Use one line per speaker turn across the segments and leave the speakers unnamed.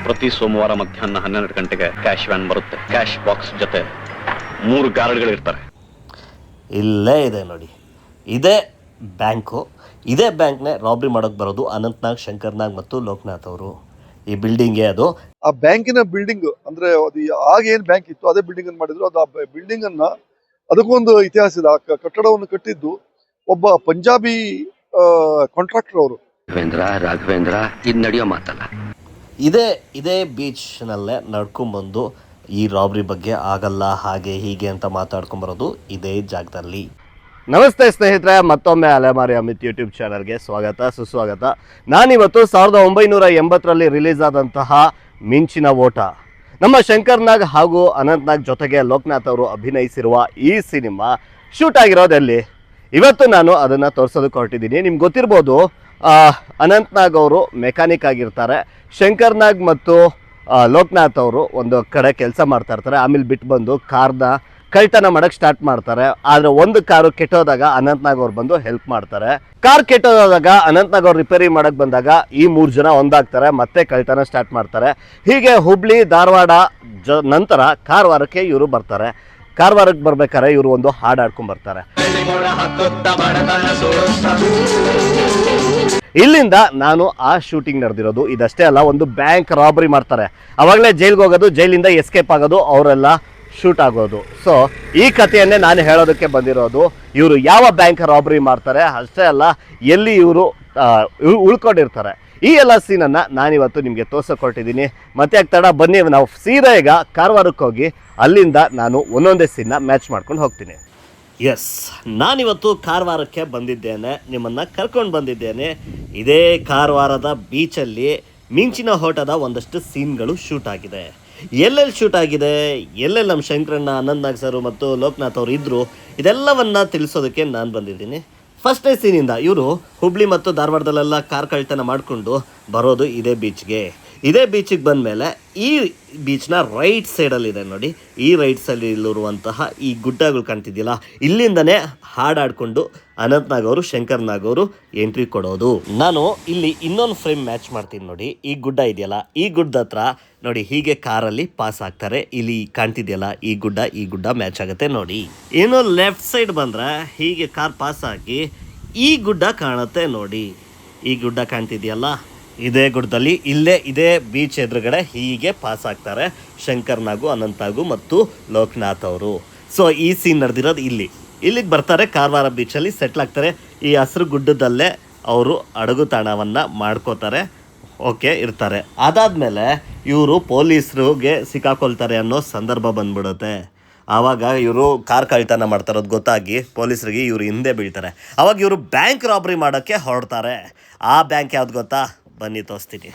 ಪ್ರತಿ ಸೋಮವಾರ ಮಧ್ಯಾಹ್ನ 12 ಗಂಟೆಗೆ ಕ್ಯಾಶ್ ವ್ಯಾನ್ ಬರುತ್ತೆ. ಕ್ಯಾಶ್ ಬಾಕ್ಸ್ ಜೊತೆ 3 ಗಾರ್ಡ್ಗಳಿರ್ತಾರೆ.
ಇಲ್ಲೇ ಇದೆ ನೋಡಿ, ಇದೇ ಬ್ಯಾಂಕು. ಇದೇ ಬ್ಯಾಂಕ್ನೇ ರಾಬ್ರಿ ಮಾಡೋಕ್ಕೆ ಬರೋದು ಅನಂತ್ನಾಗ್, ಶಂಕರ್ನಾಗ್ ಮತ್ತು ಲೋಕನಾಥ್ ಅವರು. ಈ ಬಿಲ್ಡಿಂಗೇ ಅದು.
ಆ ಬ್ಯಾಂಕಿನ ಬಿಲ್ಡಿಂಗ್ ಅಂದ್ರೆ ಅದು ಆಗ ಏನ್ ಬ್ಯಾಂಕ್ ಇತ್ತು ಅದೇ ಬಿಲ್ಡಿಂಗ್ ಅನ್ನು ಮಾಡಿದ್ರು. ಅದು ಆ ಬಿಲ್ಡಿಂಗ್ ಅನ್ನ ಅದಕ್ಕೊಂದು ಇತಿಹಾಸ ಇದೆ. ಆ ಕಟ್ಟಡವನ್ನು ಕಟ್ಟಿದ್ದು ಒಬ್ಬ ಪಂಜಾಬಿ ಕಾಂಟ್ರಾಕ್ಟರ್ ಅವರು.
ರಾಘವೇಂದ್ರ ಇದು ನಡೆಯೋ ಮಾತಲ್ಲ.
ಇದೇ ಬೀಚ್ನಲ್ಲೇ ನಡ್ಕೊಂಡ್ಬಂದು ಈ ರಾಬ್ರಿ ಬಗ್ಗೆ ಆಗಲ್ಲ ಹಾಗೆ ಹೀಗೆ ಅಂತ ಮಾತಾಡ್ಕೊಂಬರೋದು ಇದೇ ಜಾಗದಲ್ಲಿ. ನಮಸ್ತೆ ಸ್ನೇಹಿತರೆ, ಮತ್ತೊಮ್ಮೆ ಅಲೆಮಾರಿ ಅಮಿತ್ ಯೂಟ್ಯೂಬ್ ಚಾನಲ್ಗೆ ಸ್ವಾಗತ ಸುಸ್ವಾಗತ. ನಾನಿವತ್ತು 1980ರಲ್ಲಿ ರಿಲೀಸ್ ಆದಂತಹ ಮಿಂಚಿನ ಓಟ, ನಮ್ಮ ಶಂಕರ್ನಾಗ್ ಹಾಗೂ ಅನಂತ್ನಾಗ್ ಜೊತೆಗೆ ಲೋಕನಾಥ್ ಅವರು ಅಭಿನಯಿಸಿರುವ ಈ ಸಿನಿಮಾ ಶೂಟ್ ಆಗಿರೋದೆಲ್ಲಿ. ಇವತ್ತು ನಾನು ಅದನ್ನು ತೋರಿಸೋದಕ್ಕೆ ಹೊರಟಿದ್ದೀನಿ. ನಿಮ್ಗೆ ಗೊತ್ತಿರ್ಬೋದು, ಅನಂತ್ನಾಗ್ ಅವರು ಮೆಕ್ಯಾನಿಕ್ ಆಗಿರ್ತಾರೆ. ಶಂಕರ್ನಾಗ್ ಮತ್ತು ಲೋಕನಾಥ್ ಅವರು ಒಂದು ಕಡೆ ಕೆಲಸ ಮಾಡ್ತಾ ಇರ್ತಾರೆ. ಆಮೇಲೆ ಬಿಟ್ಟು ಬಂದು ಕಾರ್ನ ಕಳ್ತನ ಮಾಡೋಕ್ಕೆ ಸ್ಟಾರ್ಟ್ ಮಾಡ್ತಾರೆ. ಆದರೆ ಒಂದು ಕಾರು ಕೆಟ್ಟೋದಾಗ ಅನಂತ್ನಾಗ್ ಅವ್ರು ಬಂದು ಹೆಲ್ಪ್ ಮಾಡ್ತಾರೆ. ಕಾರ್ ಕೆಟ್ಟೋದಾಗ ಅನಂತ್ನಾಗ್ ಅವ್ರು ರಿಪೇರಿ ಮಾಡೋಕ್ಕೆ ಬಂದಾಗ ಈ 3 ಜನ ಒಂದಾಗ್ತಾರೆ, ಮತ್ತೆ ಕಳ್ತನ ಸ್ಟಾರ್ಟ್ ಮಾಡ್ತಾರೆ. ಹೀಗೆ ಹುಬ್ಳಿ ಧಾರವಾಡ ನಂತರ ಕಾರವಾರಕ್ಕೆ ಇವರು ಬರ್ತಾರೆ. ಕಾರವಾರಕ್ಕೆ ಬರ್ಬೇಕಾದ್ರೆ ಇವರು ಒಂದು ಹಾಡು ಹಾಡ್ಕೊಂಡ್ ಬರ್ತಾರೆ. ಇಲ್ಲಿಂದ ನಾನು ಆ ಶೂಟಿಂಗ್ ನಡೆದಿರೋದು. ಇದಷ್ಟೇ ಅಲ್ಲ, ಒಂದು ಬ್ಯಾಂಕ್ ರಾಬರಿ ಮಾಡ್ತಾರೆ. ಅವಾಗಲೇ ಜೈಲ್ಗೆ ಹೋಗೋದು, ಜೈಲಿಂದ ಎಸ್ಕೇಪ್ ಆಗೋದು, ಅವರೆಲ್ಲ ಶೂಟ್ ಆಗೋದು. ಸೊ ಈ ಕಥೆಯನ್ನೇ ನಾನು ಹೇಳೋದಕ್ಕೆ ಬಂದಿರೋದು. ಇವರು ಯಾವ ಬ್ಯಾಂಕ್ ರಾಬರಿ ಮಾಡ್ತಾರೆ, ಅಷ್ಟೇ ಅಲ್ಲ ಎಲ್ಲಿ ಇವರು ಉಳ್ಕೊಂಡಿರ್ತಾರೆ, ಈ ಎಲ್ಲ ಸೀನನ್ನು ನಾನಿವತ್ತು ನಿಮಗೆ ತೋರ್ಸಕೊಟ್ಟಿದ್ದೀನಿ. ಮತ್ತೆ ತಡ ಬನ್ನಿ, ನಾವು ಸೀದಾ ಈಗ ಕಾರವಾರಕ್ಕೆ ಹೋಗಿ ಅಲ್ಲಿಂದ ನಾನು ಒಂದೊಂದೇ ಸೀನ್ನ ಮ್ಯಾಚ್ ಮಾಡ್ಕೊಂಡು ಹೋಗ್ತೀನಿ. ಎಸ್, ನಾನಿವತ್ತು ಕಾರವಾರಕ್ಕೆ ಬಂದಿದ್ದೇನೆ, ನಿಮ್ಮನ್ನು ಕರ್ಕೊಂಡು ಬಂದಿದ್ದೇನೆ. ಇದೇ ಕಾರವಾರದ ಬೀಚಲ್ಲಿ ಮಿಂಚಿನ ಓಟದ ಒಂದಷ್ಟು ಸೀನ್ಗಳು ಶೂಟ್ ಆಗಿದೆ. ಎಲ್ಲೆಲ್ಲಿ ಶೂಟ್ ಆಗಿದೆ, ಎಲ್ಲೆಲ್ಲಿ ನಮ್ಮ ಶಂಕರಣ್ಣ, ಅನಂತ್ನಾಗ್ ಸರ್ ಮತ್ತು ಲೋಕನಾಥ್ ಅವರು ಇದ್ದರು, ಇದೆಲ್ಲವನ್ನು ತಿಳಿಸೋದಕ್ಕೆ ನಾನು ಬಂದಿದ್ದೀನಿ. ಫಸ್ಟ್ನೇ ಸೀನಿಂದ ಇವರು ಹುಬ್ಳಿ ಮತ್ತು ಧಾರವಾಡದಲ್ಲೆಲ್ಲ ಕಾರ್ ಕಳ್ತನ ಮಾಡಿಕೊಂಡು ಬರೋದು ಇದೇ ಬೀಚ್ಗೆ. ಇದೇ ಬೀಚಿಗೆ ಬಂದಮೇಲೆ ಈ ಬೀಚ್ನ ರೈಟ್ ಸೈಡಲ್ಲಿದೆ ನೋಡಿ, ಈ ರೈಟ್ ಸೈಡಲ್ಲಿರುವಂತಹ ಈ ಗುಡ್ಡಗಳು ಕಾಣ್ತಿದ್ದಿಲ್ಲ, ಇಲ್ಲಿಂದನೇ ಹಾಡಾಡಿಕೊಂಡು ಅನಂತ್ನಾಗ್ ಅವರು, ಶಂಕರ್ನಾಗ್ ಅವರು ಎಂಟ್ರಿ ಕೊಡೋದು. ನಾನು ಇಲ್ಲಿ ಇನ್ನೊಂದು ಫ್ರೇಮ್ ಮ್ಯಾಚ್ ಮಾಡ್ತೀನಿ ನೋಡಿ. ಈ ಗುಡ್ಡ ಇದೆಯಲ್ಲ, ಈ ಗುಡ್ಡದ ಹತ್ರ ನೋಡಿ ಹೀಗೆ ಕಾರಲ್ಲಿ ಪಾಸ್ ಆಗ್ತಾರೆ. ಇಲ್ಲಿ ಕಾಣ್ತಿದೆಯಲ್ಲ ಈ ಗುಡ್ಡ ಮ್ಯಾಚ್ ಆಗುತ್ತೆ ನೋಡಿ. ಏನೋ ಲೆಫ್ಟ್ ಸೈಡ್ ಬಂದರೆ ಹೀಗೆ ಕಾರ್ ಪಾಸ್ ಆಗಿ ಈ ಗುಡ್ಡ ಕಾಣುತ್ತೆ ನೋಡಿ. ಈ ಗುಡ್ಡ ಕಾಣ್ತಿದೆಯಲ್ಲ, ಇದೇ ಗುಡ್ಡದಲ್ಲಿ ಇದೇ ಬೀಚ್ ಎದುರುಗಡೆ ಹೀಗೆ ಪಾಸ್ ಆಗ್ತಾರೆ ಶಂಕರ್ನಾಗು, ಅನಂತ್ನಾಗು ಮತ್ತು ಲೋಕನಾಥ್ ಅವರು. ಸೊ ಈ ಸೀನ್ ನಡೆದಿರೋದು ಇಲ್ಲಿಗೆ ಬರ್ತಾರೆ, ಕಾರವಾರ ಬೀಚಲ್ಲಿ ಸೆಟ್ಲ್ ಆಗ್ತಾರೆ. ಈ ಹಸಿರು ಗುಡ್ಡದಲ್ಲೇ ಅವರು ಅಡಗು ತಾಣವನ್ನು ಮಾಡ್ಕೋತಾರೆ, ಓಕೆ ಇರ್ತಾರೆ. ಅದಾದಮೇಲೆ ಇವರು ಪೊಲೀಸರಿಗೆ ಸಿಕ್ಕಾಕೊಳ್ತಾರೆ ಅನ್ನೋ ಸಂದರ್ಭ ಬಂದ್ಬಿಡುತ್ತೆ. ಆವಾಗ ಇವರು ಕಾರ್ ಕಳ್ತನ ಮಾಡ್ತಾರೋದು ಗೊತ್ತಾಗಿ ಪೊಲೀಸರಿಗೆ ಇವರು ಹಿಂದೆ ಬೀಳ್ತಾರೆ. ಆವಾಗ ಇವರು ಬ್ಯಾಂಕ್ ರಾಬರಿ ಮಾಡೋಕ್ಕೆ ಹೊರಡ್ತಾರೆ. ಆ ಬ್ಯಾಂಕ್ ಯಾವ್ದು ಗೊತ್ತಾ, ಬನ್ನಿ ತೋರಿಸ್ತೀನಿ.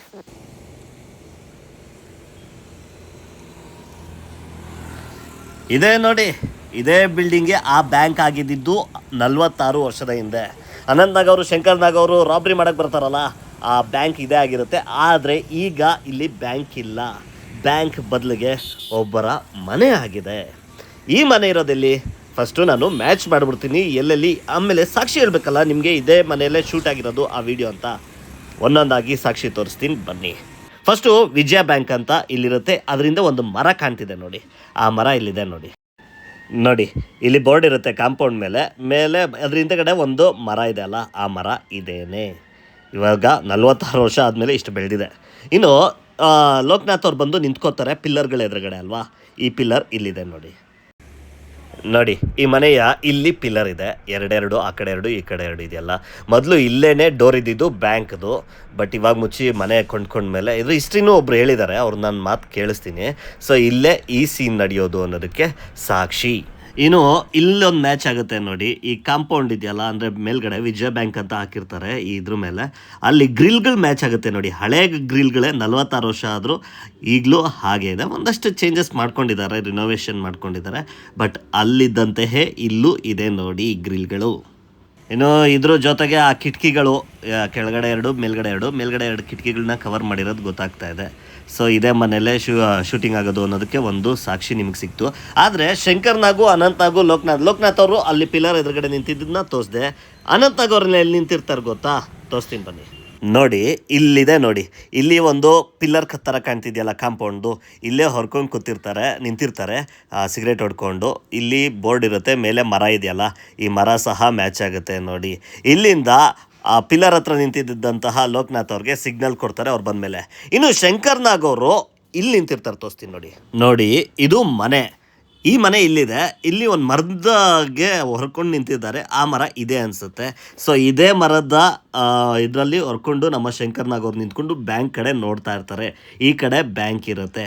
ಇದೇ ನೋಡಿ, ಇದೇ ಬಿಲ್ಡಿಂಗ್ಗೆ ಆ ಬ್ಯಾಂಕ್ ಆಗಿದ್ದು 46 ವರ್ಷದ ಹಿಂದೆ. ಅನಂತ್ನಾಗ್ ಅವರು, ಶಂಕರ್ನಾಗ್ ಅವರು ರಾಬರಿ ಮಾಡೋಕ್ಕೆ ಬರ್ತಾರಲ್ಲ, ಆ ಬ್ಯಾಂಕ್ ಇದೇ ಆಗಿರುತ್ತೆ. ಆದರೆ ಈಗ ಇಲ್ಲಿ ಬ್ಯಾಂಕ್ ಇಲ್ಲ, ಬ್ಯಾಂಕ್ ಬದಲಿಗೆ ಒಬ್ಬರ ಮನೆ ಆಗಿದೆ. ಈ ಮನೆ ಇರೋದಲ್ಲಿ ಫಸ್ಟು ನಾನು ಮ್ಯಾಚ್ ಮಾಡಿಬಿಡ್ತೀನಿ ಎಲ್ಲೆಲ್ಲಿ, ಆಮೇಲೆ ಸಾಕ್ಷಿ ಹೇಳಬೇಕಲ್ಲ ನಿಮಗೆ, ಇದೇ ಮನೆಯಲ್ಲೇ ಶೂಟ್ ಆಗಿರೋದು ಆ ವಿಡಿಯೋ ಅಂತ. ಒಂದೊಂದಾಗಿ ಸಾಕ್ಷಿ ತೋರಿಸ್ತೀನಿ ಬನ್ನಿ. ಫಸ್ಟು ವಿಜಯ ಬ್ಯಾಂಕ್ ಅಂತ ಇಲ್ಲಿರುತ್ತೆ, ಅದರಿಂದ ಒಂದು ಮರ ಕಾಣ್ತಿದೆ ನೋಡಿ, ಆ ಮರ ಇಲ್ಲಿದೆ ನೋಡಿ. ಇಲ್ಲಿ ಬೋರ್ಡ್ ಇರುತ್ತೆ ಕಾಂಪೌಂಡ್ ಮೇಲೆ ಅದ್ರ ಹಿಂದೆಗಡೆ ಒಂದು ಮರ ಇದೆ ಅಲ್ಲ, ಆ ಮರ ಇದೇನೆ. ಇವಾಗ 46 ವರ್ಷ ಆದಮೇಲೆ ಇಷ್ಟು ಬೆಳೆದಿದೆ. ಇನ್ನು ಲೋಕನಾಥ್ ಅವ್ರು ಬಂದು ನಿಂತ್ಕೋತಾರೆ ಪಿಲ್ಲರ್ಗಳ ಎದುರುಗಡೆ ಅಲ್ವಾ, ಈ ಪಿಲ್ಲರ್ ಇಲ್ಲಿದೆ ನೋಡಿ. ಈ ಮನೆಯ ಇಲ್ಲಿ ಪಿಲ್ಲರ್ ಇದೆ, ಎರಡೆರಡು, ಆ ಕಡೆ 2 ಈ ಕಡೆ 2 ಇದೆಯಲ್ಲ. ಮೊದಲು ಇಲ್ಲೇನೆ ಡೋರ್ ಇದ್ದಿದ್ದು ಬ್ಯಾಂಕ್ದು, ಬಟ್ ಇವಾಗ ಮುಚ್ಚಿ ಮನೆ ಕೊಂಡ್ಕೊಂಡ್ಮೇಲೆ ಇದು ಹಿಸ್ಟ್ರಿನೂ ಒಬ್ರು ಹೇಳಿದ್ದಾರೆ, ಅವ್ರು ನಾನು ಮಾತು ಕೇಳಿಸ್ತೀನಿ. ಸೊ ಇಲ್ಲೇ ಈ ಸೀನ್ ನಡೆಯೋದು ಅನ್ನೋದಕ್ಕೆ ಸಾಕ್ಷಿ. ಇನ್ನು ಇಲ್ಲೊಂದು ಮ್ಯಾಚ್ ಆಗುತ್ತೆ ನೋಡಿ, ಈ ಕಾಂಪೌಂಡ್ ಇದೆಯಲ್ಲ, ಅಂದರೆ ಮೇಲ್ಗಡೆ ವಿಜಯ ಬ್ಯಾಂಕ್ ಅಂತ ಹಾಕಿರ್ತಾರೆ ಇದ್ರ ಮೇಲೆ, ಅಲ್ಲಿ ಗ್ರಿಲ್ಗಳು ಮ್ಯಾಚ್ ಆಗುತ್ತೆ ನೋಡಿ. ಹಳೆ ಗ್ರಿಲ್ಗಳೇ 46 ವರ್ಷ ಆದರೂ ಈಗಲೂ ಹಾಗೆ ಇದೆ. ಒಂದಷ್ಟು ಚೇಂಜಸ್ ಮಾಡ್ಕೊಂಡಿದ್ದಾರೆ, ರಿನೋವೇಷನ್ ಮಾಡ್ಕೊಂಡಿದ್ದಾರೆ, ಬಟ್ ಅಲ್ಲಿದ್ದಂತೆಯೇ ಇಲ್ಲೂ ಇದೆ ನೋಡಿ ಈ ಗ್ರಿಲ್ಗಳು. ಇನ್ನು ಇದ್ರ ಜೊತೆಗೆ ಆ ಕಿಟಕಿಗಳು ಕೆಳಗಡೆ 2, ಮೇಲ್ಗಡೆ 2 ಕಿಟಕಿಗಳನ್ನ ಕವರ್ ಮಾಡಿರೋದು ಗೊತ್ತಾಗ್ತಾ ಇದೆ. ಸೊ ಇದೇ ಮನೆಯಲ್ಲೇ ಶೂಟಿಂಗ್ ಆಗೋದು ಅನ್ನೋದಕ್ಕೆ ಒಂದು ಸಾಕ್ಷಿ ನಿಮಗೆ ಸಿಕ್ತು. ಆದರೆ ಶಂಕರ್ನಾಗು, ಅನಂತ್ನಾಗು, ಲೋಕನಾಥ್ ಅವರು ಅಲ್ಲಿ ಪಿಲ್ಲರ್ ಎದುರುಗಡೆ ನಿಂತಿದ್ದನ್ನ ತೋರಿಸ್ದೆ. ಅನಂತ್ನಾಗ್ ಅವ್ರನ್ನ ಎಲ್ಲಿ ನಿಂತಿರ್ತಾರೆ ಗೊತ್ತಾ, ತೋರಿಸ್ತೀನಿ ಬನ್ನಿ. ನೋಡಿ ಇಲ್ಲಿದೆ ನೋಡಿ, ಇಲ್ಲಿ ಒಂದು ಪಿಲ್ಲರ್ ಥರ ಕಾಣ್ತಿದೆಯಲ್ಲ ಕಾಂಪೌಂಡು, ಇಲ್ಲೇ ಹೊರ್ಕೊಂಡು ಕೂತಿರ್ತಾರೆ, ನಿಂತಿರ್ತಾರೆ ಸಿಗರೇಟ್ ಹೊಡ್ಕೊಂಡು. ಇಲ್ಲಿ ಬೋರ್ಡ್ ಇರುತ್ತೆ, ಮೇಲೆ ಮರ ಇದೆಯಲ್ಲ, ಈ ಮರ ಸಹ ಮ್ಯಾಚ್ ಆಗುತ್ತೆ ನೋಡಿ. ಇಲ್ಲಿಂದ ಆ ಪಿಲ್ಲರ್ ಹತ್ರ ನಿಂತಿದ್ದಂತಹ ಲೋಕನಾಥ್ ಅವ್ರಿಗೆ ಸಿಗ್ನಲ್ ಕೊಡ್ತಾರೆ ಅವ್ರು ಬಂದಮೇಲೆ. ಇನ್ನು ಶಂಕರ್ ನಾಗ್ ಅವರು ಇಲ್ಲಿ ನಿಂತಿರ್ತಾರೆ, ತೋರಿಸ್ತೀನಿ ನೋಡಿ. ನೋಡಿ ಇದು ಮನೆ, ಈ ಮನೆ ಇಲ್ಲಿದೆ. ಇಲ್ಲಿ ಒಂದು ಮರದಾಗೆ ಹೊರ್ಕೊಂಡು ನಿಂತಿದ್ದಾರೆ, ಆ ಮರ ಇದೆ ಅನಿಸುತ್ತೆ. ಸೊ ಇದೇ ಮರದ ಇದರಲ್ಲಿ ಹೊರ್ಕೊಂಡು ನಮ್ಮ ಶಂಕರ್ ನಾಗ್ ಅವ್ರು ನಿಂತ್ಕೊಂಡು ಬ್ಯಾಂಕ್ ಕಡೆ ನೋಡ್ತಾ ಇರ್ತಾರೆ. ಈ ಕಡೆ ಬ್ಯಾಂಕ್ ಇರುತ್ತೆ.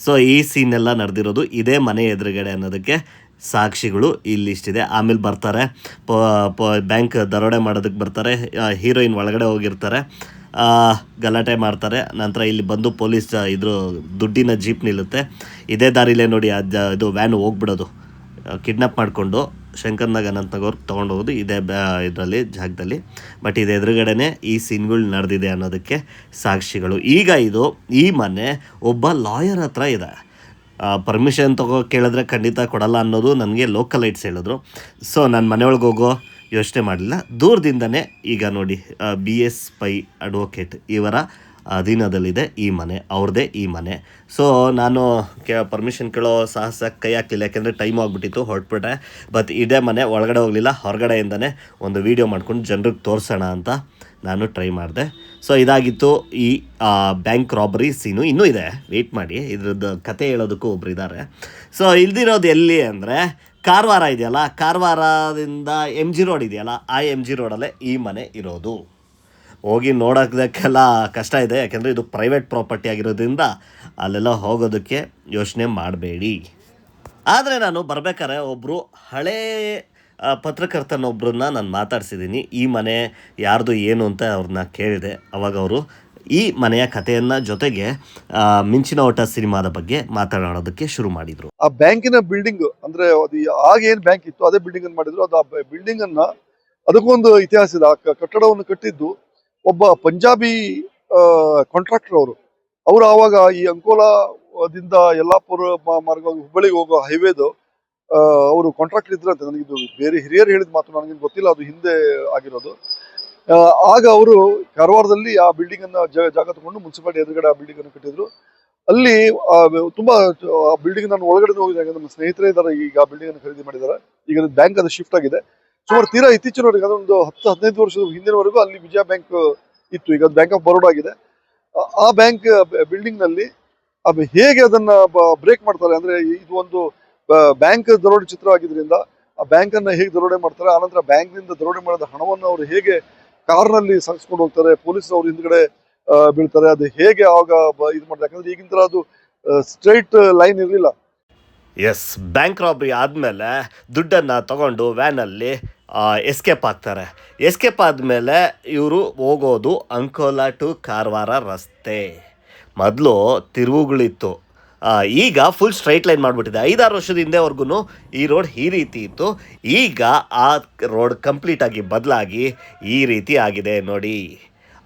ಸೊ ಈ ಸೀನ್ ಎಲ್ಲ ನಡೆದಿರೋದು ಇದೇ ಮನೆ ಎದುರುಗಡೆ ಅನ್ನೋದಕ್ಕೆ ಸಾಕ್ಷಿಗಳು ಇಲ್ಲಿಷ್ಟಿದೆ. ಆಮೇಲೆ ಬರ್ತಾರೆ, ಬ್ಯಾಂಕ್ ದರೋಡೆ ಮಾಡೋದಕ್ಕೆ ಬರ್ತಾರೆ. ಹೀರೋಯಿನ್ ಒಳಗಡೆ ಹೋಗಿರ್ತಾರೆ, ಗಲಾಟೆ ಮಾಡ್ತಾರೆ. ನಂತರ ಇಲ್ಲಿ ಬಂದು ಪೊಲೀಸ್ ಇದ್ರ ದುಡ್ಡಿನ ಜೀಪ್ ನಿಲ್ಲುತ್ತೆ. ಇದೇ ದಾರಿಲೇ ನೋಡಿ ಇದು ವ್ಯಾನ್ ಹೋಗ್ಬಿಡೋದು, ಕಿಡ್ನಾಪ್ ಮಾಡಿಕೊಂಡು ಶಂಕರ್ನಾಗ್ ಅನಂತ್ನಾಗ್ ಅವ್ರು ತೊಗೊಂಡೋಗೋದು ಇದೇ ಇದರಲ್ಲಿ ಜಾಗದಲ್ಲಿ. ಬಟ್ ಇದು ಎದುರುಗಡೆನೆ ಈ ಸೀನ್ಗಳು ನಡೆದಿದೆ ಅನ್ನೋದಕ್ಕೆ ಸಾಕ್ಷಿಗಳು. ಈಗ ಈ ಮನೆ ಒಬ್ಬ ಲಾಯರ್ ಹತ್ರ ಇದೆ. ಪರ್ಮಿಷನ್ ಕೇಳಿದ್ರೆ ಖಂಡಿತ ಕೊಡಲ್ಲ ಅನ್ನೋದು ನನಗೆ ಲೋಕಲೈಟ್ಸ್ ಹೇಳಿದ್ರು. ಸೊ ನಾನು ಮನೆಯೊಳಗೆ ಹೋಗೋ ಯೋಚನೆ ಮಾಡಲಿಲ್ಲ. ದೂರದಿಂದನೇ ಈಗ ನೋಡಿ BS ಪೈ ಅಡ್ವೊಕೇಟ್ ಇವರ ಅಧೀನದಲ್ಲಿದೆ ಈ ಮನೆ, ಅವ್ರದ್ದೇ ಈ ಮನೆ. ಸೊ ನಾನು ಪರ್ಮಿಷನ್ ಕೇಳೋ ಸಾಹಸ ಕೈ ಹಾಕಲಿಲ್ಲ, ಯಾಕೆಂದರೆ ಟೈಮ್ ಆಗಿಬಿಟ್ಟಿತ್ತು, ಹೊರಟ್ಬಿಟ್ಟೆ. ಬಟ್ ಇದೇ ಮನೆ, ಒಳಗಡೆ ಹೋಗಲಿಲ್ಲ, ಹೊರಗಡೆಯಿಂದನೇ ಒಂದು ವೀಡಿಯೋ ಮಾಡ್ಕೊಂಡು ಜನರಿಗೆ ತೋರಿಸೋಣ ಅಂತ ನಾನು ಟ್ರೈ ಮಾಡಿದೆ. ಸೊ ಇದಾಗಿತ್ತು ಈ ಬ್ಯಾಂಕ್ ರಾಬರಿ ಸೀನು. ಇನ್ನೂ ಇದೆ, ವೆಯ್ಟ್ ಮಾಡಿ, ಇದ್ರದ್ದು ಕತೆ ಹೇಳೋದಕ್ಕೂ ಒಬ್ರು ಇದ್ದಾರೆ. ಸೊ ಇಲ್ದಿರೋದು ಎಲ್ಲಿ ಅಂದರೆ ಕಾರವಾರ ಇದೆಯಲ್ಲ, ಕಾರವಾರದಿಂದ MG ರೋಡ್ ಇದೆಯಲ್ಲ, ಆ MG ರೋಡಲ್ಲೇ ಈ ಮನೆ ಇರೋದು. ಹೋಗಿ ನೋಡೋದಕ್ಕೆಲ್ಲ ಕಷ್ಟ ಇದೆ, ಯಾಕೆಂದರೆ ಇದು ಪ್ರೈವೇಟ್ ಪ್ರಾಪರ್ಟಿ ಆಗಿರೋದ್ರಿಂದ ಅಲ್ಲೆಲ್ಲ ಹೋಗೋದಕ್ಕೆ ಯೋಚನೆ ಮಾಡಬೇಡಿ. ಆದರೆ ನಾನು ಬರಬೇಕಾದ್ರೆ ಒಬ್ಬರು ಹಳೇ ಪತ್ರಕರ್ತನೊಬ್ಬರನ್ನ ನಾನು ಮಾತಾಡ್ಸಿದ್ದೀನಿ. ಈ ಮನೆ ಯಾರ್ದು ಏನು ಅಂತ ಅವ್ರನ್ನ ಕೇಳಿದೆ. ಅವಾಗ ಅವರು ಈ ಮನೆಯ ಕಥೆಯನ್ನು ಜೊತೆಗೆ ಮಿಂಚಿನ ಓಟ ಸಿನಿಮಾದ ಬಗ್ಗೆ ಮಾತನಾಡೋದಕ್ಕೆ ಶುರು ಮಾಡಿದರು.
ಆ ಬ್ಯಾಂಕಿನ ಬಿಲ್ಡಿಂಗ್ ಅಂದ್ರೆ ಅದು ಆಗ ಏನ್ ಬ್ಯಾಂಕ್ ಇತ್ತು ಅದೇ ಬಿಲ್ಡಿಂಗ್ ಅನ್ನು ಮಾಡಿದ್ರು. ಅದು ಆ ಬಿಲ್ಡಿಂಗ್ ಅನ್ನ ಅದಕ್ಕೊಂದು ಇತಿಹಾಸ ಇದೆ. ಆ ಕಟ್ಟಡವನ್ನು ಕಟ್ಟಿದ್ದು ಒಬ್ಬ ಪಂಜಾಬಿ ಕಾಂಟ್ರಾಕ್ಟರ್ ಅವರು ಆವಾಗ ಈ ಅಂಕೋಲಾದಿಂದ ಯಲ್ಲಾಪುರ ಮಾರ್ಗ ಹುಬ್ಬಳ್ಳಿಗೆ ಹೋಗೋ ಹೈವೇದು ಅವರು ಕಾಂಟ್ರಾಕ್ಟರ್ ಇದ್ರಂತೆ. ನನಗಿದು ಬೇರೆ ಹಿರಿಯರು ಹೇಳಿದ ಮಾತು, ನನಗೇನು ಗೊತ್ತಿಲ್ಲ, ಅದು ಹಿಂದೆ ಆಗಿರೋದು. ಆಗ ಅವರು ಕಾರವಾರದಲ್ಲಿ ಆ ಬಿಲ್ಡಿಂಗ್ ಅನ್ನ ಜಾಗ ತಗೊಂಡು ಮುನ್ಸಿಪಾಲಿಟಿ ಎದುರುಗಡೆ ಆ ಬಿಲ್ಡಿಂಗ್ ಅನ್ನು ಕಟ್ಟಿದ್ರು. ಅಲ್ಲಿ ತುಂಬಾ ಆ ಬಿಲ್ಡಿಂಗ್ ನಾನು ಒಳಗಡೆ ಹೋಗಿದ್ದಾಗ ನಮ್ಮ ಸ್ನೇಹಿತರೇ ಇದ್ದಾರೆ, ಈಗ ಆ ಬಿಲ್ಡಿಂಗ್ ಅನ್ನು ಖರೀದಿ ಮಾಡಿದ್ದಾರೆ. ಈಗ ಬ್ಯಾಂಕ್ ಅದು ಶಿಫ್ಟ್ ಆಗಿದೆ. ಸುಮಾರು ತೀರಾ ಇತ್ತೀಚಿನವರೆಗೆ ಅದೊಂದು 10-15 ವರ್ಷದ ಹಿಂದಿನವರೆಗೂ ಅಲ್ಲಿ ವಿಜಯ ಬ್ಯಾಂಕ್ ಇತ್ತು. ಈಗ ಅದು ಬ್ಯಾಂಕ್ ಆಫ್ ಬರೋಡಾ ಆಗಿದೆ. ಆ ಬ್ಯಾಂಕ್ ಬಿಲ್ಡಿಂಗ್ ನಲ್ಲಿ ಹೇಗೆ ಅದನ್ನ ಬ್ರೇಕ್ ಮಾಡ್ತಾರೆ ಅಂದ್ರೆ, ಇದು ಒಂದು ಬ್ಯಾಂಕ್ ದರೋಡೆ ಚಿತ್ರ ಆಗಿದ್ರಿಂದ ಆ ಬ್ಯಾಂಕ್ ಅನ್ನ ಹೇಗೆ ದರೋಡೆ ಮಾಡ್ತಾರೆ, ಆನಂತರ ಬ್ಯಾಂಕ್ ನಿಂದ ದರೋಡೆ ಮಾಡಿದ ಹಣವನ್ನು ಅವರು ಹೇಗೆ ಕಾರ್ನಲ್ಲಿ ಸಾಗಿಸ್ಕೊಂಡು ಹೋಗ್ತಾರೆ, ಪೊಲೀಸ್ ಅವ್ರ ಹಿಂದ್ಗಡೆ ಬೀಳ್ತಾರೆ, ಅದು ಹೇಗೆ ಆವಾಗ ಇದು ಮಾಡ್ತಾರೆ. ಯಾಕಂದ್ರೆ ಈಗಿನ ತರ ಅದು ಸ್ಟ್ರೈಟ್ ಲೈನ್ ಇರಲಿಲ್ಲ.
ಎಸ್, ಬ್ಯಾಂಕ್ ರಾಬ್ರಿ ಆದಮೇಲೆ ದುಡ್ಡನ್ನು ತಗೊಂಡು ವ್ಯಾನಲ್ಲಿ ಎಸ್ಕೇಪ್ ಆಗ್ತಾರೆ. ಎಸ್ಕೇಪ್ ಆದಮೇಲೆ ಇವರು ಹೋಗೋದು ಅಂಕೋಲಾ ಟು ಕಾರವಾರ ರಸ್ತೆ. ಮೊದಲು ತಿರುವುಗಳಿತ್ತು, ಈಗ ಫುಲ್ ಸ್ಟ್ರೈಟ್ ಲೈನ್ ಮಾಡಿಬಿಟ್ಟಿದೆ. 5-6 ವರ್ಷದ ಹಿಂದೆವರೆಗೂ ಈ ರೋಡ್ ಈ ರೀತಿ ಇತ್ತು. ಈಗ ಆ ರೋಡ್ ಕಂಪ್ಲೀಟಾಗಿ ಬದಲಾಗಿ ಈ ರೀತಿ ಆಗಿದೆ ನೋಡಿ.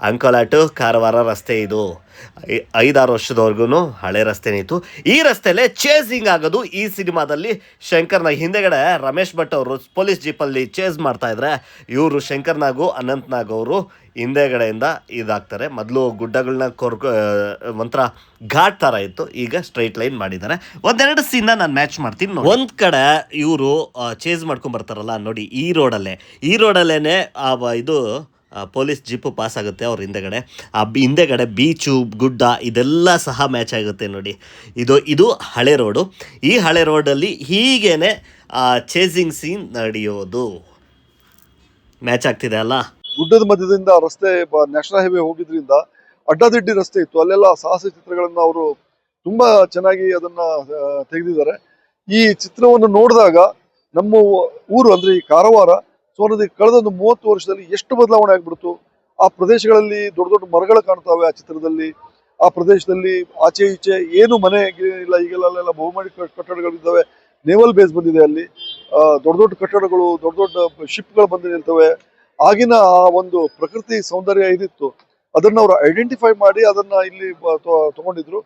ಅಂಕೋಲಾ ಟು ಕಾರವಾರ ರಸ್ತೆ ಇದು 5-6 ವರ್ಷದವರೆಗೂ ಹಳೆ ರಸ್ತೆನೇ ಇತ್ತು. ಈ ರಸ್ತೆಯಲ್ಲೇ ಚೇಸಿಂಗ್ ಆಗೋದು ಈ ಸಿನಿಮಾದಲ್ಲಿ. ಶಂಕರ್ನಾಗ್ ಹಿಂದೆಗಡೆ ರಮೇಶ್ ಭಟ್ ಅವರು ಪೊಲೀಸ್ ಜೀಪಲ್ಲಿ ಚೇಸ್ ಮಾಡ್ತಾಯಿದ್ರೆ, ಇವರು ಶಂಕರ್ನಾಗು ಅನಂತ್ನಾಗ್ ಅವರು ಹಿಂದೆಗಡೆಯಿಂದ ಇದಾಗ್ತಾರೆ. ಮೊದಲು ಗುಡ್ಡಗಳನ್ನ ಒಂಥರ ಘಾಟ್ ಥರ ಇತ್ತು, ಈಗ ಸ್ಟ್ರೈಟ್ ಲೈನ್ ಮಾಡಿದ್ದಾರೆ. ಒಂದೆರಡು ಸೀನ್ನ ನಾನು ಮ್ಯಾಚ್ ಮಾಡ್ತೀನಿ. ಒಂದು ಕಡೆ ಇವರು ಚೇಸ್ ಮಾಡ್ಕೊಂಬರ್ತಾರಲ್ಲ ನೋಡಿ, ಈ ರೋಡಲ್ಲೇ ಇದು ಪೊಲೀಸ್ ಜೀಪು ಪಾಸ್ ಆಗುತ್ತೆ ಅವ್ರ ಹಿಂದೆಗಡೆ. ಹಿಂದೆಗಡೆ ಬೀಚು, ಗುಡ್ಡ ಇದೆಲ್ಲ ಸಹ ಮ್ಯಾಚ್ ಆಗುತ್ತೆ ನೋಡಿ. ಇದು ಹಳೆ ರೋಡು. ಈ ಹಳೆ ರೋಡಲ್ಲಿ ಹೀಗೇನೆ ಚೇಸಿಂಗ್ ಸೀನ್ ನಡೆಯೋದು ಮ್ಯಾಚ್ ಆಗ್ತಿದೆ ಅಲ್ಲ.
ಗುಡ್ಡದ ಮಧ್ಯದಿಂದ ರಸ್ತೆ ನ್ಯಾಷನಲ್ ಹೈವೇ ಹೋಗಿದ್ರಿಂದ ಅಡ್ಡದಿಡ್ಡಿ ರಸ್ತೆ ಇತ್ತು. ಅಲ್ಲೆಲ್ಲ ಸಾಹಸ ಚಿತ್ರಗಳನ್ನ ಅವರು ತುಂಬಾ ಚೆನ್ನಾಗಿ ಅದನ್ನ ತೆಗೆದಿದ್ದಾರೆ. ಈ ಚಿತ್ರವನ್ನು ನೋಡಿದಾಗ ನಮ್ಮ ಊರು ಅಂದ್ರೆ ಈ ಕಾರವಾರ ಕಳೆದ ಒಂದು 30 ವರ್ಷದಲ್ಲಿ ಎಷ್ಟು ಬದಲಾವಣೆ ಆಗ್ಬಿಡ್ತು. ಆ ಪ್ರದೇಶಗಳಲ್ಲಿ ದೊಡ್ಡ ದೊಡ್ಡ ಮರಗಳು ಕಾಣ್ತಾವೆ. ಆ ಚಿತ್ರದಲ್ಲಿ ಆ ಪ್ರದೇಶದಲ್ಲಿ ಆಚೆ ಈಚೆ ಏನು ಮನೆ ಇಲ್ಲ. ಈಗೆಲ್ಲ ಬಹುಮಹಡಿ ಕಟ್ಟಡಗಳಿದ್ದಾವೆ. ನೇವಲ್ ಬೇಸ್ ಬಂದಿದೆ ಅಲ್ಲಿ. ದೊಡ್ಡ ದೊಡ್ಡ ಕಟ್ಟಡಗಳು, ದೊಡ್ಡ ದೊಡ್ಡ ಶಿಪ್ಗಳು ಬಂದು ನಿಲ್ತವೆ. ಆಗಿನ ಆ ಒಂದು ಪ್ರಕೃತಿ ಸೌಂದರ್ಯ ಇದಿತ್ತು, ಅದನ್ನ ಅವರು ಐಡೆಂಟಿಫೈ ಮಾಡಿ ಅದನ್ನ ಇಲ್ಲಿ ತಗೊಂಡಿದ್ರು.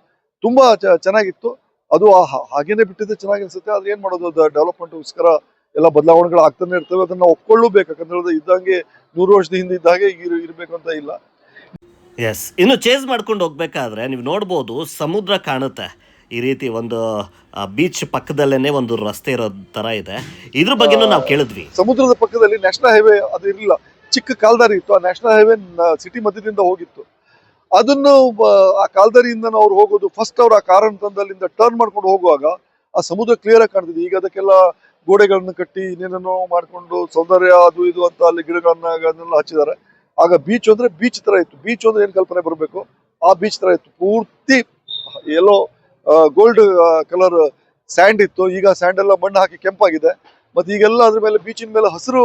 ತುಂಬಾ ಚೆನ್ನಾಗಿತ್ತು. ಅದು ಹಾಗೇನೆ ಬಿಟ್ಟಿದ್ದೆ ಚೆನ್ನಾಗಿ ಅನ್ಸುತ್ತೆ. ಆದ್ರೆ ಏನ್ ಮಾಡೋದು, ಡೆವಲಪ್ಮೆಂಟ್ಗೋಸ್ಕರ ಎಲ್ಲ ಬದಲಾವಣೆಗಳು ಆಗ್ತಾನೆ ಇರ್ತವೆ. ಅದನ್ನ ಒಪ್ಕೊಳ್ಳಬೇಕು. ಯಾಕಂದ್ರೆ ಇದ್ದಂಗೆ 100 ವರ್ಷದ ಹಿಂದೆ ಇದ್ದ ಹಾಗೆ ಈಗ ಇರ್ಬೇಕು ಅಂತ ಇಲ್ಲ.
ಎಸ್, ಇನ್ನು ಚೇಸ್ ಮಾಡ್ಕೊಂಡು ಹೋಗ್ಬೇಕಾದ್ರೆ ನೀವು ನೋಡ್ಬೋದು ಸಮುದ್ರ ಕಾಣುತ್ತೆ. ಈ ರೀತಿ ಒಂದು ಬೀಚ್ ಪಕ್ಕದಲ್ಲೇ ಒಂದು ರಸ್ತೆ ಇರೋ ಥರ ಇದೆ. ಇದ್ರ ಬಗ್ಗೆನೂ ನಾವು ಕೇಳಿದ್ವಿ.
ಸಮುದ್ರದ ಪಕ್ಕದಲ್ಲಿ ನ್ಯಾಷನಲ್ ಹೈವೇ ಅದು ಇರಲಿಲ್ಲ, ಚಿಕ್ಕ ಕಾಲ್ದಾರಿ ಇತ್ತು. ಆ ನ್ಯಾಷನಲ್ ಹೈವೇ ಸಿಟಿ ಮಧ್ಯದಿಂದ ಹೋಗಿತ್ತು. ಅದನ್ನು ಆ ಕಾಲ್ದಾರಿಯಿಂದ ಅವ್ರು ಹೋಗೋದು, ಫಸ್ಟ್ ಅವ್ರು ಆ ಕಾರನ್ನು ತಂದಲ್ಲಿಂದ ಟರ್ನ್ ಮಾಡ್ಕೊಂಡು ಹೋಗುವಾಗ ಆ ಸಮುದ್ರ ಕ್ಲಿಯರ್ ಆಗಿ ಕಾಣ್ತಿದೆ. ಈಗ ಅದಕ್ಕೆಲ್ಲ ಗೋಡೆಗಳನ್ನು ಕಟ್ಟಿ ಇನ್ನೇನೇನೋ ಮಾಡ್ಕೊಂಡು ಸೌಂದರ್ಯ ಅದು ಇದು ಅಂತ ಅಲ್ಲಿ ಗಿಡಗಳನ್ನೆಲ್ಲ ಹಚ್ಚಿದ್ದಾರೆ. ಆಗ ಬೀಚ್ ಅಂದ್ರೆ ಬೀಚ್ ತರ ಇತ್ತು. ಬೀಚ್ ಅಂದ್ರೆ ಏನ್ ಕಲ್ಪನೆ ಬರಬೇಕು, ಆ ಬೀಚ್ ತರ ಇತ್ತು. ಪೂರ್ತಿ ಎಲ್ಲೋ ಗೋಲ್ಡ್ ಕಲರ್ ಸ್ಯಾಂಡ್ ಇತ್ತು. ಈಗ ಸ್ಯಾಂಡ್ ಎಲ್ಲ ಮಣ್ಣು ಹಾಕಿ ಕೆಂಪಾಗಿದೆ. ಮತ್ತೆ ಈಗೆಲ್ಲ ಅದ್ರ ಮೇಲೆ ಬೀಚಿನ ಮೇಲೆ ಹಸಿರು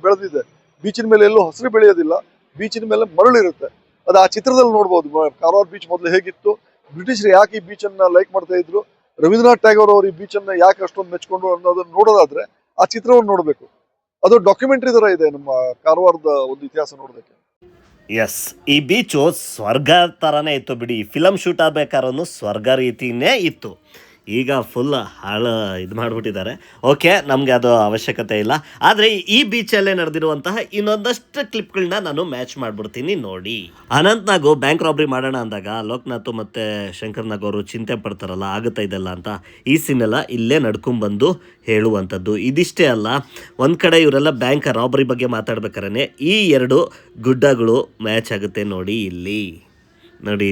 ಬೆಳೆದಿದೆ. ಬೀಚಿನ ಮೇಲೆ ಎಲ್ಲೂ ಹಸಿರು ಬೆಳೆಯೋದಿಲ್ಲ, ಬೀಚಿನ ಮೇಲೆ ಮರಳಿರುತ್ತೆ. ಅದು ಆ ಚಿತ್ರದಲ್ಲಿ ನೋಡ್ಬೋದು. ಕಾರವಾರ ಬೀಚ್ ಮೊದಲು ಹೇಗಿತ್ತು, ಬ್ರಿಟಿಷರು ಯಾಕೆ ಈ ಬೀಚ್ ಅನ್ನ ಲೈಕ್ ಮಾಡ್ತಾ ಇದ್ರು, ರವೀಂದ್ರನಾಥ್ ಟ್ಯಾಗೋರ್ ಅವರು ಈ ಬೀಚ್ ಅನ್ನ ಯಾಕೆ ಅಷ್ಟೊಂದು ಮೆಚ್ಕೊಂಡು ಅನ್ನೋದನ್ನ ನೋಡೋದಾದ್ರೆ ಆ ಚಿತ್ರವನ್ನು ನೋಡ್ಬೇಕು. ಅದು ಡಾಕ್ಯುಮೆಂಟ್ರಿ ತರ ಇದೆ ನಮ್ಮ ಕಾರವಾರದ ಒಂದು ಇತಿಹಾಸ ನೋಡೋದಕ್ಕೆ.
ಎಸ್, ಈ ಬೀಚು ಸ್ವರ್ಗ ಥರನೇ ಇತ್ತು ಬಿಡಿ. ಫಿಲಮ್ ಶೂಟ್ ಆಗಬೇಕಾದ್ರೂ ಸ್ವರ್ಗ ರೀತಿಯೇ ಇತ್ತು. ಈಗ ಫುಲ್ ಹಾಳು ಇದು ಮಾಡಿಬಿಟ್ಟಿದ್ದಾರೆ. ಓಕೆ, ನಮಗೆ ಅದು ಅವಶ್ಯಕತೆ ಇಲ್ಲ. ಆದರೆ ಈ ಬೀಚಲ್ಲೇ ನಡೆದಿರುವಂತಹ ಇನ್ನೊಂದಷ್ಟು ಕ್ಲಿಪ್ಗಳನ್ನ ನಾನು ಮ್ಯಾಚ್ ಮಾಡಿಬಿಡ್ತೀನಿ ನೋಡಿ. ಅನಂತ್ನಾಗು ಬ್ಯಾಂಕ್ ರಾಬ್ರಿ ಮಾಡೋಣ ಅಂದಾಗ ಲೋಕನಾಥ್ ಮತ್ತು ಶಂಕರ್ನಾಗ್ ಅವರು ಚಿಂತೆ ಪಡ್ತಾರಲ್ಲ, ಆಗುತ್ತಾ ಇದೆಲ್ಲ ಅಂತ. ಈ ಸೀನೆಲ್ಲ ಇಲ್ಲೇ ನಡ್ಕೊಂಡ್ಬಂದು ಹೇಳುವಂಥದ್ದು. ಇದಿಷ್ಟೇ ಅಲ್ಲ, ಒಂದು ಕಡೆ ಇವರೆಲ್ಲ ಬ್ಯಾಂಕ್ ರಾಬ್ರಿ ಬಗ್ಗೆ ಮಾತಾಡ್ಬೇಕಾದ್ರೆ ಈ ಎರಡು ಗುಡ್ಡಗಳು ಮ್ಯಾಚ್ ಆಗುತ್ತೆ ನೋಡಿ.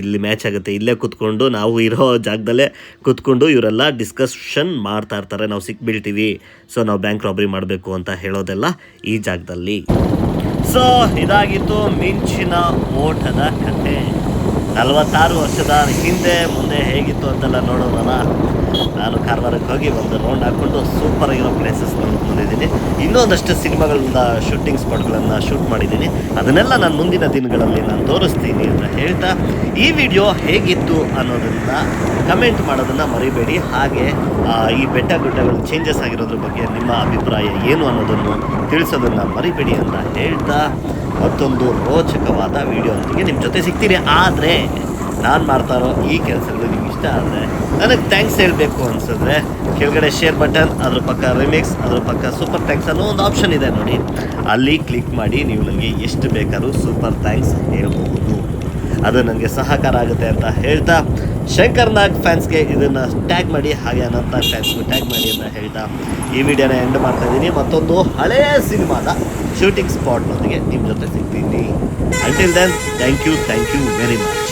ಇಲ್ಲಿ ಮ್ಯಾಚ್ ಆಗುತ್ತೆ. ಇಲ್ಲೇ ಕೂತ್ಕೊಂಡು, ನಾವು ಇರೋ ಜಾಗದಲ್ಲೇ ಕೂತ್ಕೊಂಡು ಇವರೆಲ್ಲ ಡಿಸ್ಕಷನ್ ಮಾಡ್ತಾ ಇರ್ತಾರೆ. ನಾವು ಸಿಕ್ಬಿಡ್ತೀವಿ, ಸೊ ನಾವು ಬ್ಯಾಂಕ್ ರಾಬ್ರಿ ಮಾಡಬೇಕು ಅಂತ ಹೇಳೋದೆಲ್ಲ ಈ ಜಾಗದಲ್ಲಿ. ಸೊ ಇದಾಗಿತ್ತು ಮಿಂಚಿನ ಓಟದ ಕಥೆ. 46 ವರ್ಷದ ಹಿಂದೆ ಮುಂದೆ ಹೇಗಿತ್ತು ಅಂತೆಲ್ಲ ನೋಡೋದಲ್ಲ. ನಾನು ಕಾರವಾರಕ್ಕೆ ಹೋಗಿ ಒಂದು ರೌಂಡ್ ಹಾಕ್ಕೊಂಡು ಸೂಪರ್ ಆಗಿರೋ ಪ್ಲೇಸಸ್ ನೋಡ್ಕೊಂಡಿದ್ದೀನಿ. ಇನ್ನೊಂದಷ್ಟು ಸಿನಿಮಾಗಳನ್ನ ಶೂಟಿಂಗ್ ಸ್ಪಾಟ್ಗಳನ್ನು ಶೂಟ್ ಮಾಡಿದ್ದೀನಿ. ಅದನ್ನೆಲ್ಲ ನಾನು ಮುಂದಿನ ದಿನಗಳಲ್ಲಿ ನಾನು ತೋರಿಸ್ತೀನಿ ಅಂತ ಹೇಳ್ತಾ, ಈ ವಿಡಿಯೋ ಹೇಗಿತ್ತು ಅನ್ನೋದನ್ನು ಕಮೆಂಟ್ ಮಾಡೋದನ್ನು ಮರಿಬೇಡಿ. ಹಾಗೆ ಈ ಬೆಟ್ಟ ಗುಡ್ಡಗಳು ಚೇಂಜಸ್ ಆಗಿರೋದ್ರ ಬಗ್ಗೆ ನಿಮ್ಮ ಅಭಿಪ್ರಾಯ ಏನು ಅನ್ನೋದನ್ನು ತಿಳಿಸೋದನ್ನು ಮರಿಬೇಡಿ ಅಂತ ಹೇಳ್ತಾ, ಮತ್ತೊಂದು ರೋಚಕವಾದ ವಿಡಿಯೋದೊಂದಿಗೆ ನಿಮ್ಮ ಜೊತೆ ಸಿಗ್ತೀನಿ. ಆದರೆ ನಾನು ಮಾಡ್ತಾ ಇರೋ ಈ ಕೆಲಸಗಳು ನಿಮ್ಗೆ ಇಷ್ಟ ಆದರೆ ನನಗೆ ಥ್ಯಾಂಕ್ಸ್ ಹೇಳಬೇಕು ಅನಿಸಿದ್ರೆ ಕೆಳಗಡೆ ಶೇರ್ ಬಟನ್, ಅದ್ರ ಪಕ್ಕ ರಿಮಿಕ್ಸ್, ಅದ್ರ ಪಕ್ಕ ಸೂಪರ್ ಥ್ಯಾಂಕ್ಸ್ ಅನ್ನೋ ಒಂದು ಆಪ್ಷನ್ ಇದೆ ನೋಡಿ. ಅಲ್ಲಿ ಕ್ಲಿಕ್ ಮಾಡಿ ನೀವು ನನಗೆ ಎಷ್ಟು ಬೇಕಾದ್ರೂ ಸೂಪರ್ ಥ್ಯಾಂಕ್ಸ್ ಹೇಳ್ಬೋದು. ಅದು ನನಗೆ ಸಹಕಾರ ಆಗುತ್ತೆ ಅಂತ ಹೇಳ್ತಾ, ಶಂಕರ್ನಾಗ್ ಫ್ಯಾನ್ಸ್ಗೆ ಇದನ್ನು ಟ್ಯಾಗ್ ಮಾಡಿ, ಹಾಗೆ ಅನಂತ್ನಾಗ್ ಫ್ಯಾನ್ಸ್ಗೂ ಟ್ಯಾಗ್ ಮಾಡಿ ಅಂತ ಹೇಳ್ತಾ ಈ ವಿಡಿಯೋನ ಎಂಡ್ ಮಾಡ್ತಾ ಇದ್ದೀನಿ. ಮತ್ತೊಂದು ಹಳೆಯ ಸಿನಿಮಾದ ಶೂಟಿಂಗ್ ಸ್ಪಾಟ್ನೊಂದಿಗೆ ನಿಮ್ಮ ಜೊತೆ ಸಿಗ್ತೀನಿ. Until then, thank you very much.